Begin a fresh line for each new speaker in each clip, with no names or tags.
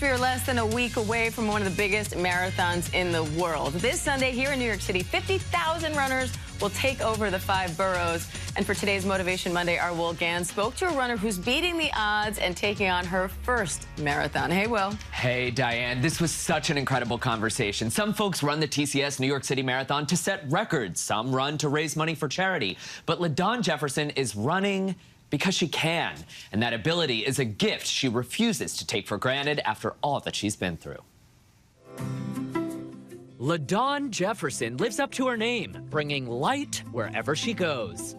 We are less than a week away from one of the biggest marathons in the world. This Sunday here in New York City, 50,000 runners will take over the 5 boroughs. And for today's Motivation Monday, our Will Ganss spoke to a runner who's beating the odds and taking on her first marathon. Hey, Will.
Hey, Diane. This was such an incredible conversation. Some folks run the TCS New York City Marathon to set records. Some run to raise money for charity. But LaDawn Jefferson is running because she can, and that ability is a gift she refuses to take for granted after all that she's been through. LaDawn Jefferson lives up to her name, bringing light wherever she goes.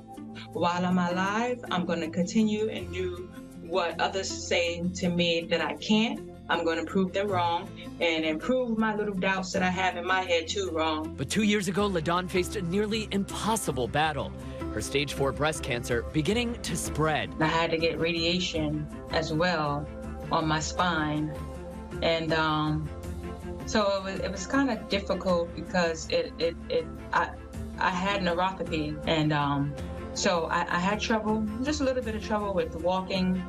While I'm alive, I'm going to continue and do what others say to me that I can't. I'm going to prove them wrong and improve my little doubts that I have in my head too wrong.
But 2 years ago, LaDawn faced a nearly impossible battle. Her stage 4 breast cancer beginning to spread.
I had to get radiation as well on my spine. And so it was kind of difficult because I had neuropathy. And so I had trouble, just a little bit of trouble with walking.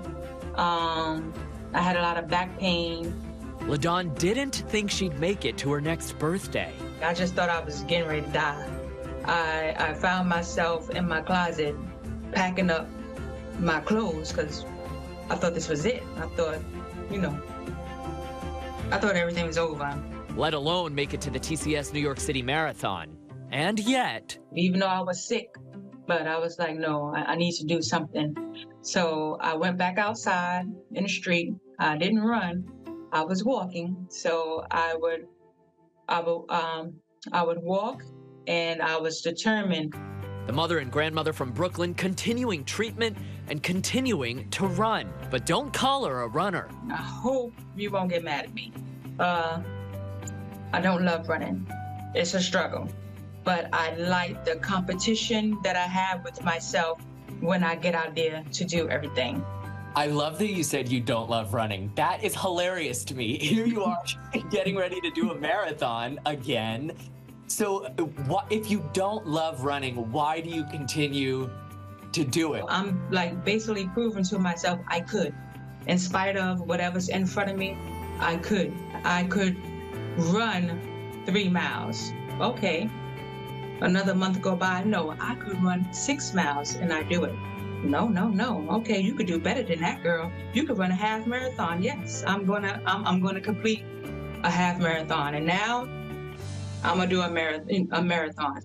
I had a lot of back pain.
LaDawn didn't think she'd make it to her next birthday.
I just thought I was getting ready to die. I found myself in my closet packing up my clothes because I thought this was it. I thought, I thought everything was over.
Let alone make it to the TCS New York City Marathon. And yet,
even though I was sick, but I was like, no, I need to do something. So I went back outside in the street. I didn't run. I was walking. So I would walk. And I was determined.
The mother and grandmother from Brooklyn continuing treatment and continuing to run. But don't call her a runner.
I hope you won't get mad at me. I don't love running. It's a struggle. But I like the competition that I have with myself when I get out there to do everything.
I love that you said you don't love running. That is hilarious to me. Here you are getting ready to do a marathon again. So if you don't love running, why do you continue to do it?
I'm like basically proving to myself I could. In spite of whatever's in front of me, I could. I could run 3 miles. Okay. Another month go by, no, I could run 6 miles and I do it. No. Okay, you could do better than that, girl. You could run a half marathon. Yes, I'm gonna complete a half marathon. And now I'm gonna do a marathon.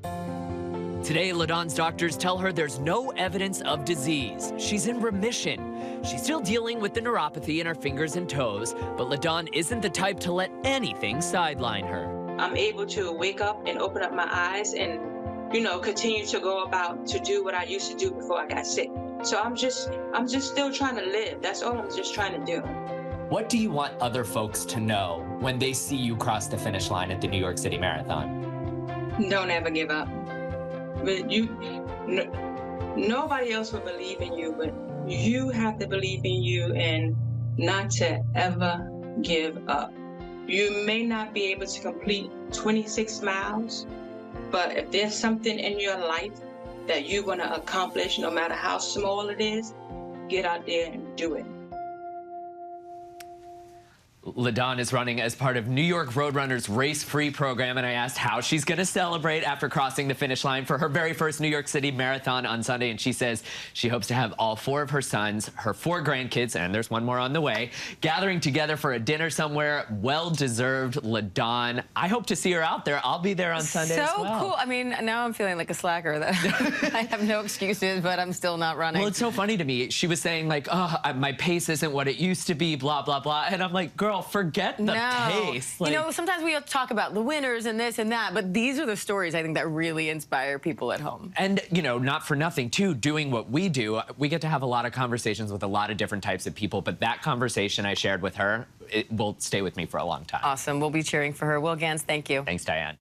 Today, LaDawn's doctors tell her there's no evidence of disease. She's in remission. She's still dealing with the neuropathy in her fingers and toes, but LaDawn isn't the type to let anything sideline her.
I'm able to wake up and open up my eyes and, continue to go about to do what I used to do before I got sick. So I'm just still trying to live. That's all I'm just trying to do.
What do you want other folks to know when they see you cross the finish line at the New York City Marathon?
Don't ever give up. But nobody else will believe in you, but you have to believe in you and not to ever give up. You may not be able to complete 26 miles, but if there's something in your life that you want to accomplish, no matter how small it is, get out there and do it.
LaDawn is running as part of New York Roadrunners Race-Free program, and I asked how she's going to celebrate after crossing the finish line for her very first New York City Marathon on Sunday, and she says she hopes to have all 4 of her sons, her 4 grandkids, and there's one more on the way, gathering together for a dinner somewhere. Well-deserved, LaDawn. I hope to see her out there. I'll be there on Sunday as well.
So cool. I mean, now I'm feeling like a slacker. That I have no excuses, but I'm still not running.
Well, it's so funny to me. She was saying, like, oh, my pace isn't what it used to be, blah, blah, blah. And I'm like, girl, forget the pace. Like,
sometimes we talk about the winners and this and that, but these are the stories I think that really inspire people at home.
And, not for nothing, too, doing what we do, we get to have a lot of conversations with a lot of different types of people, but that conversation I shared with her, it will stay with me for a long time.
Awesome. We'll be cheering for her. Will Ganss, thank you.
Thanks, Diane.